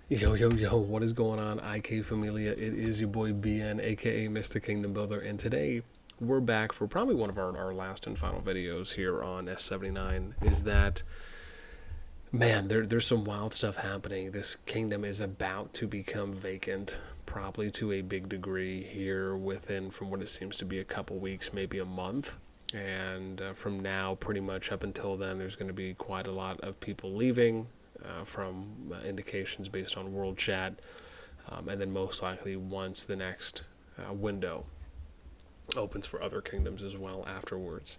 Yo, yo, yo, what is going on, IK Familia? It is your boy BN, aka Mr. Kingdom Builder, and today we're back for probably one of our last and final videos here on S79. Is that, man, there's some wild stuff happening. This kingdom is about to become vacant, probably to a big degree here within, from what it seems to be, a couple weeks, maybe a month. And from now, pretty much up until then, there's going to be quite a lot of people leaving from indications based on world chat, and then most likely once the next window opens for other kingdoms as well afterwards.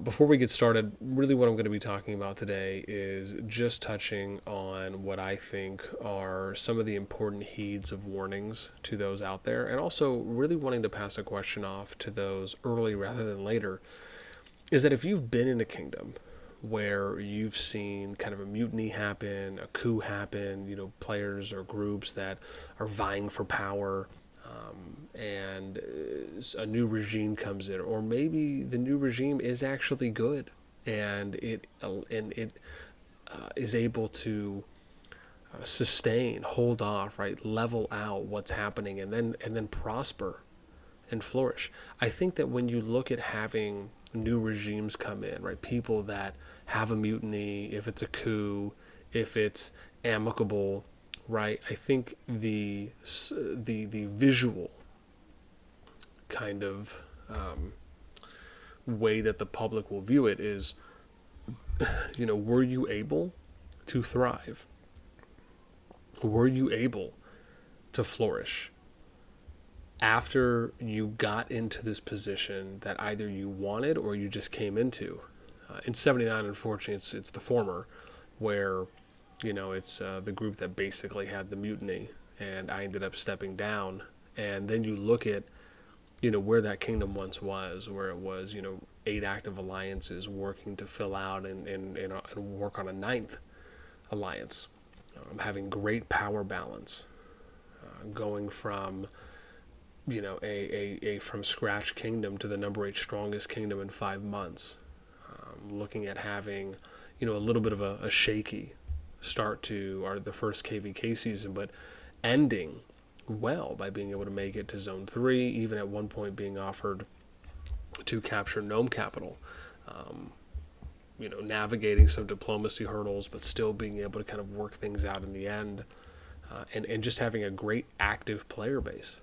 Before we get started, really what I'm going to be talking about today is just touching on what I think are some of the important heeds of warnings to those out there, and also really wanting to pass a question off to those early rather than later. Is that if you've been in a kingdom where you've seen kind of a mutiny happen, a coup happen, players or groups that are vying for power, and a new regime comes in, or maybe the new regime is actually good, and it is able to sustain, hold off, right, level out what's happening, and then prosper and flourish. I think that when you look at having new regimes come in, right, people that have a mutiny, if it's a coup, if it's amicable, right, I think the visual kind of way that the public will view it is, were you able to thrive? Were you able to flourish after you got into this position that either you wanted or you just came into? In 79, unfortunately, it's the former, where it's the group that basically had the mutiny, and I ended up stepping down. And then you look at where that kingdom once was, where it was 8 active alliances working to fill out and work on a ninth alliance, having great power balance, going from a from scratch kingdom to the number 8 strongest kingdom in 5 months. Looking at having a little bit of a shaky start to the first KVK season, but ending well by being able to make it to Zone 3, even at one point being offered to capture Gnome Capital. Navigating some diplomacy hurdles, but still being able to kind of work things out in the end, and just having a great active player base.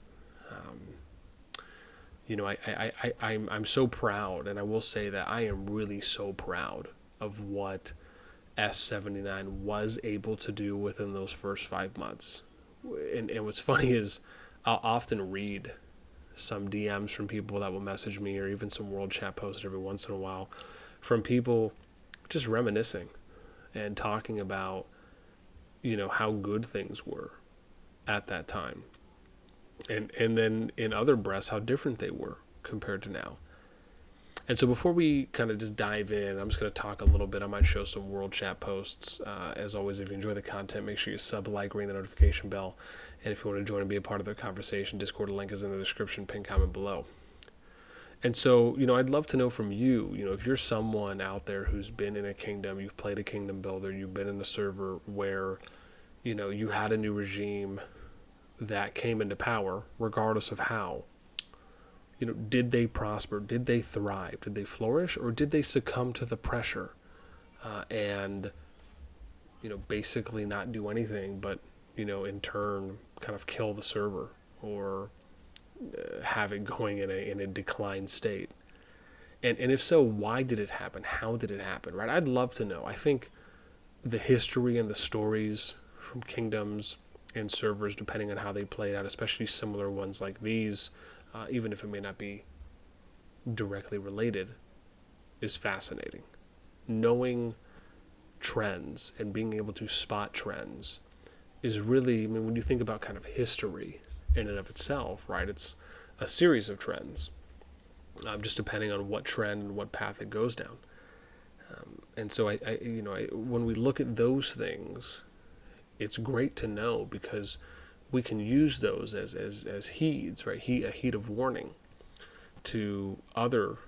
I'm so proud, and I will say that I am really so proud of what S79 was able to do within those first 5 months. And what's funny is I'll often read some DMs from people that will message me, or even some world chat posts every once in a while, from people just reminiscing and talking about how good things were at that time, and then in other breaths how different they were compared to now. And so before we kind of just dive in, I'm just going to talk a little bit. I might show some world chat posts. As always, if you enjoy the content, make sure you sub, like, ring the notification bell. And if you want to join and be a part of the conversation, Discord link is in the description, pin comment below. And so, I'd love to know from you, if you're someone out there who's been in a kingdom, you've played a kingdom builder, you've been in a server where, you had a new regime that came into power, regardless of how. Did they prosper? Did they thrive? Did they flourish? Or did they succumb to the pressure and, basically not do anything but, in turn kind of kill the server, or have it going in a declined state? And if so, why did it happen? How did it happen, right? I'd love to know. I think the history and the stories from kingdoms and servers, depending on how they played out, especially similar ones like these, even if it may not be directly related, is fascinating. Knowing trends and being able to spot trends is really, when you think about kind of history in and of itself, right, it's a series of trends, just depending on what trend and what path it goes down. And so when we look at those things, it's great to know, because we can use those as heeds, right? A heed of warning to other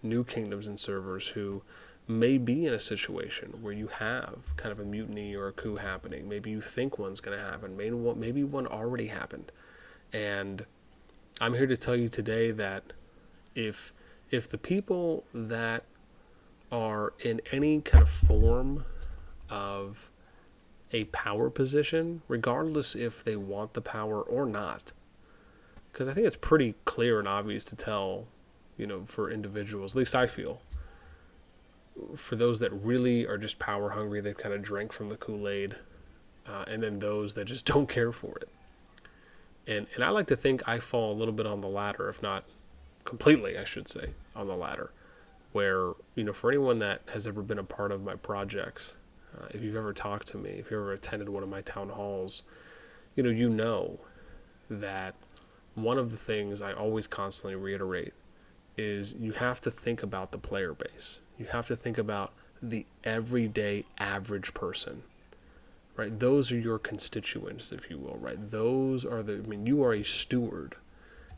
new kingdoms and servers who may be in a situation where you have kind of a mutiny or a coup happening. Maybe you think one's going to happen. Maybe one already happened. And I'm here to tell you today that if the people that are in any kind of form of a power position, regardless if they want the power or not, because I think it's pretty clear and obvious to tell, for individuals, at least I feel, for those that really are just power hungry, they've kind of drank from the Kool-Aid, and then those that just don't care for it. And I like to think I fall a little bit on the latter, if not completely, I should say, on the latter, where, for anyone that has ever been a part of my projects, if you've ever talked to me, if you've ever attended one of my town halls, you know that one of the things I always constantly reiterate is you have to think about the player base. You have to think about the everyday average person, right? Those are your constituents, if you will, right? You are a steward,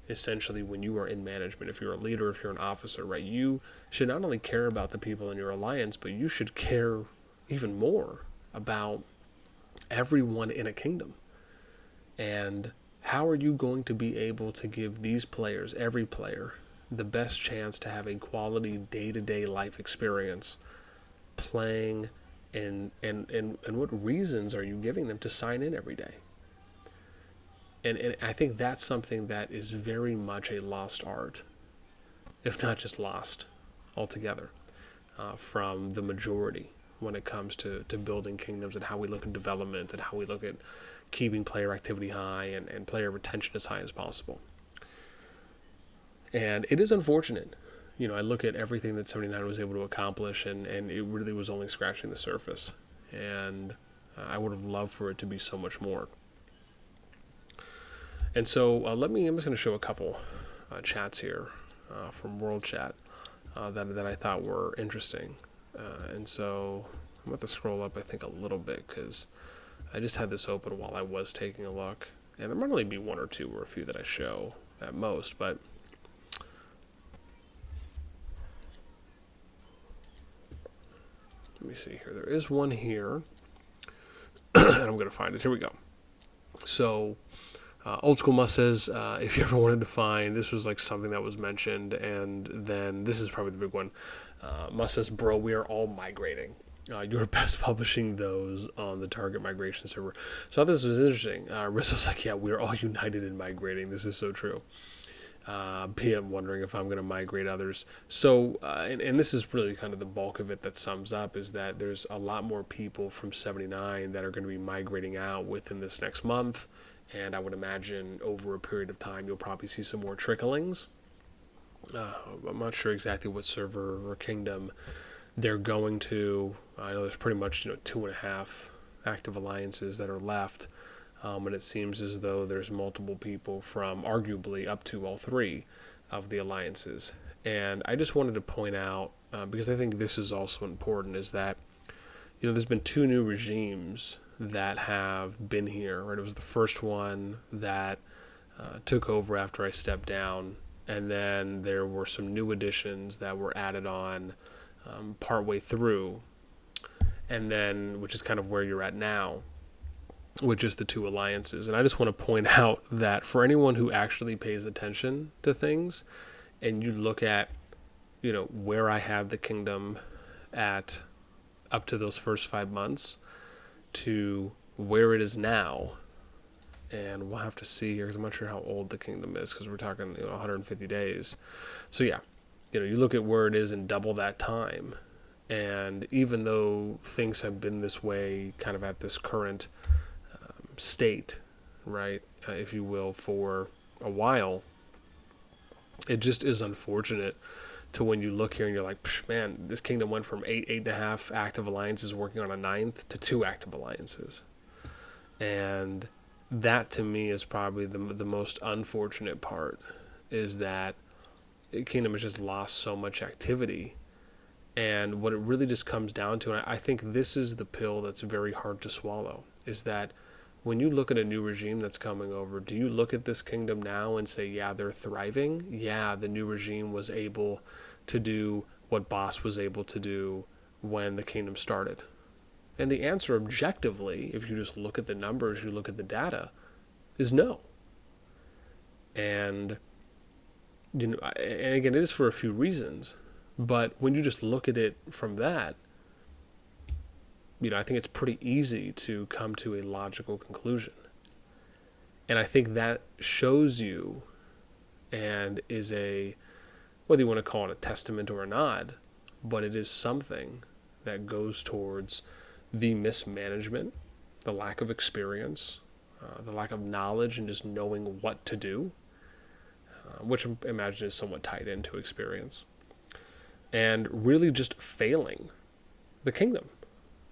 essentially, when you are in management. If you're a leader, if you're an officer, right? You should not only care about the people in your alliance, but you should care even more about everyone in a kingdom. And how are you going to be able to give these players, every player, the best chance to have a quality day-to-day life experience playing, and what reasons are you giving them to sign in every day? And I think that's something that is very much a lost art, if not just lost altogether, from the majority when it comes to building kingdoms, and how we look at development, and how we look at keeping player activity high and player retention as high as possible. And it is unfortunate. I look at everything that 79 was able to accomplish, and it really was only scratching the surface. And I would have loved for it to be so much more. And so I'm just going to show a couple chats here from World Chat that I thought were interesting. And so I'm going to scroll up, I think, a little bit, because I just had this open while I was taking a look. And there might only be one or two or a few that I show at most, but let me see here. There is one here, and I'm going to find it. Here we go. So, Old School Must says, if you ever wanted to find, this was like something that was mentioned, and then this is probably the big one. Must says, bro, we are all migrating. You're best publishing those on the target migration server. So I thought this was interesting. Riz was like, yeah, we're all united in migrating. This is so true. PM wondering if I'm going to migrate others. So, and this is really kind of the bulk of it that sums up, is that there's a lot more people from 79 that are going to be migrating out within this next month. And I would imagine over a period of time, you'll probably see some more tricklings. I'm not sure exactly what server or kingdom they're going to. I know there's pretty much 2.5 active alliances that are left. And it seems as though there's multiple people from arguably up to all three of the alliances. And I just wanted to point out, because I think this is also important, is that there's been 2 new regimes that have been here. Right? It was the first one that took over after I stepped down, and then there were some new additions that were added on partway through, and then, which is kind of where you're at now, with just the 2 alliances. And I just want to point out that for anyone who actually pays attention to things, and you look at, where I had the kingdom at up to those first 5 months to where it is now, and we'll have to see here, because I'm not sure how old the kingdom is, because we're talking 150 days. So yeah, you look at where it is in double that time, and even though things have been this way kind of at this current state, right, if you will, for a while, it just is unfortunate to when you look here and you're like, man, this kingdom went from 8.5 active alliances working on a 9th to 2 active alliances. And that to me is probably the most unfortunate part, is that the kingdom has just lost so much activity. And what it really just comes down to, and I think this is the pill that's very hard to swallow, is that when you look at a new regime that's coming over, do you look at this kingdom now and say, yeah, they're thriving? Yeah, the new regime was able to do what Boss was able to do when the kingdom started? And the answer objectively, if you just look at the numbers, you look at the data, is no. And and again, it is for a few reasons, but when you just look at it from that, I think it's pretty easy to come to a logical conclusion. And I think that shows you, and is whether you want to call it a testament or a nod, but it is something that goes towards the mismanagement, the lack of experience, the lack of knowledge and just knowing what to do, which I imagine is somewhat tied into experience, and really just failing the kingdom.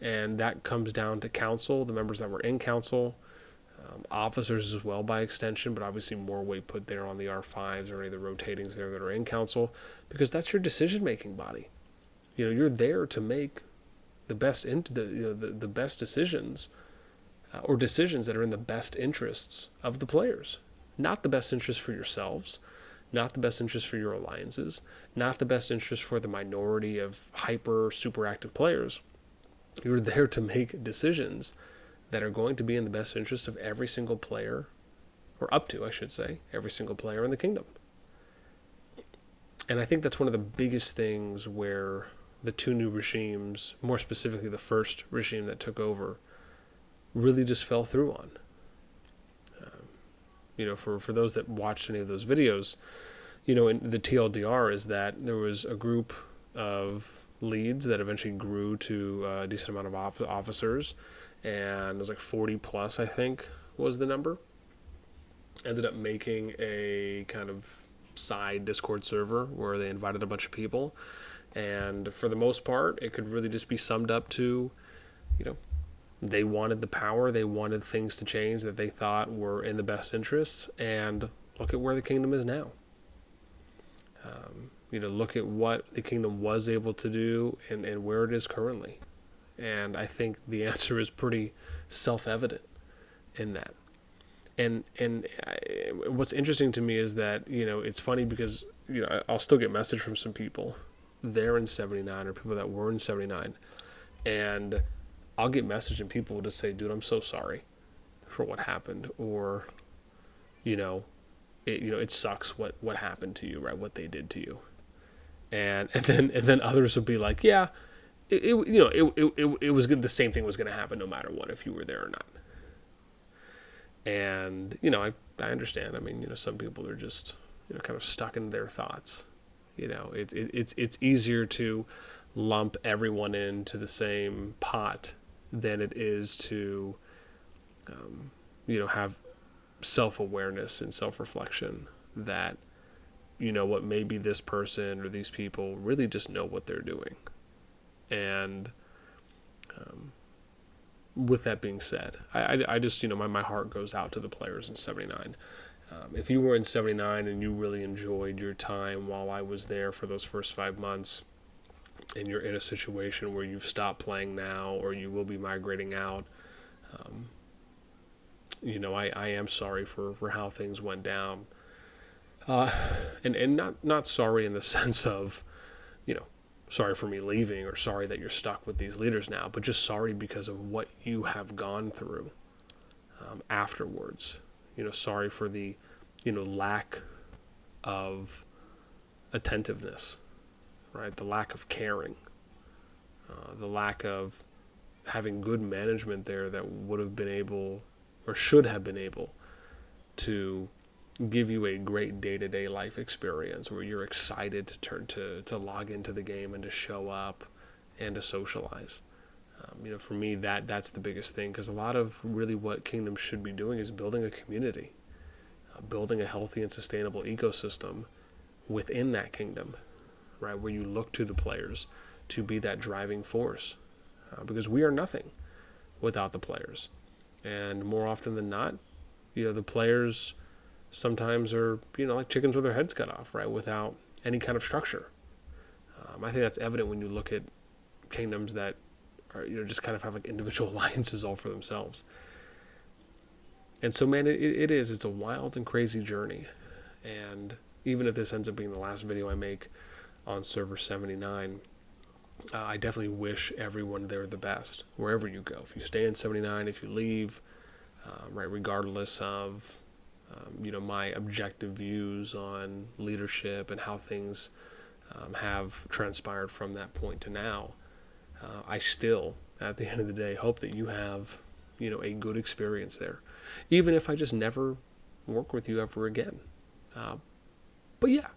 And that comes down to council, the members that were in council, officers as well by extension, but obviously more weight put there on the R5s or any of the rotatings there that are in council, because that's your decision-making body. You're there to make the best the best decisions, or decisions that are in the best interests of the players, not the best interest for yourselves, not the best interest for your alliances, not the best interest for the minority of hyper super active players. You're there to make decisions that are going to be in the best interest of every single player, or up to, I should say, every single player in the kingdom. And I think that's one of the biggest things where the two new regimes, more specifically the first regime that took over, really just fell through on. For those that watched any of those videos, in the TLDR is that there was a group of leads that eventually grew to a decent amount of officers, and it was like 40 plus, I think, was the number. Ended up making a kind of side Discord server where they invited a bunch of people, and for the most part, it could really just be summed up to, they wanted the power, they wanted things to change that they thought were in the best interests, and look at where the kingdom is now. Look at what the kingdom was able to do and where it is currently. And I think the answer is pretty self-evident in that. And what's interesting to me is that, it's funny because, I'll still get message from some people there in 79 or people that were in 79. And I'll get message and people will just say, dude, I'm so sorry for what happened. Or, it sucks what happened to you, right? What they did to you. And then others will be like, yeah, it was good. The same thing was going to happen no matter what, if you were there or not. And, I understand. I mean, some people are just, kind of stuck in their thoughts. It's easier to lump everyone into the same pot than it is to, have self-awareness and self-reflection that, what maybe this person or these people really just know what they're doing. And with that being said, I just, my heart goes out to the players in 79. If you were in 79 and you really enjoyed your time while I was there for those first 5 months, and you're in a situation where you've stopped playing now or you will be migrating out, I am sorry for how things went down. And not sorry in the sense of, sorry for me leaving or sorry that you're stuck with these leaders now, but just sorry because of what you have gone through afterwards. Sorry for the, lack of attentiveness, right? The lack of caring, the lack of having good management there that would have been able or should have been able to give you a great day-to-day life experience where you're excited to turn to log into the game and to show up and to socialize. For me, that's the biggest thing, because a lot of really what Kingdom should be doing is building a community, building a healthy and sustainable ecosystem within that kingdom, right, where you look to the players to be that driving force, because we are nothing without the players. And more often than not, the players sometimes are, like chickens with their heads cut off, right, without any kind of structure. I think that's evident when you look at kingdoms that are, just kind of have like individual alliances all for themselves. And so, man, it's a wild and crazy journey. And even if this ends up being the last video I make on server 79, I definitely wish everyone there the best, wherever you go. If you stay in 79, if you leave, right, regardless of, my objective views on leadership and how things have transpired from that point to now, I still, at the end of the day, hope that you have, a good experience there. Even if I just never work with you ever again. Uh, but yeah,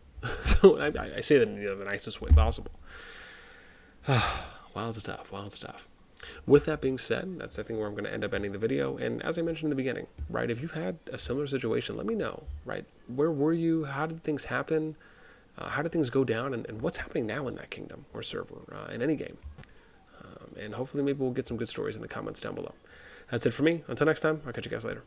so I say that in the nicest way possible. Wild stuff, wild stuff. With that being said, that's I think where I'm going to end up ending the video. And as I mentioned in the beginning, right, if you've had a similar situation, let me know, right? Where were you? How did things happen? How did things go down? And what's happening now in that kingdom or server in any game? And hopefully maybe we'll get some good stories in the comments down below. That's it for me. Until next time, I'll catch you guys later.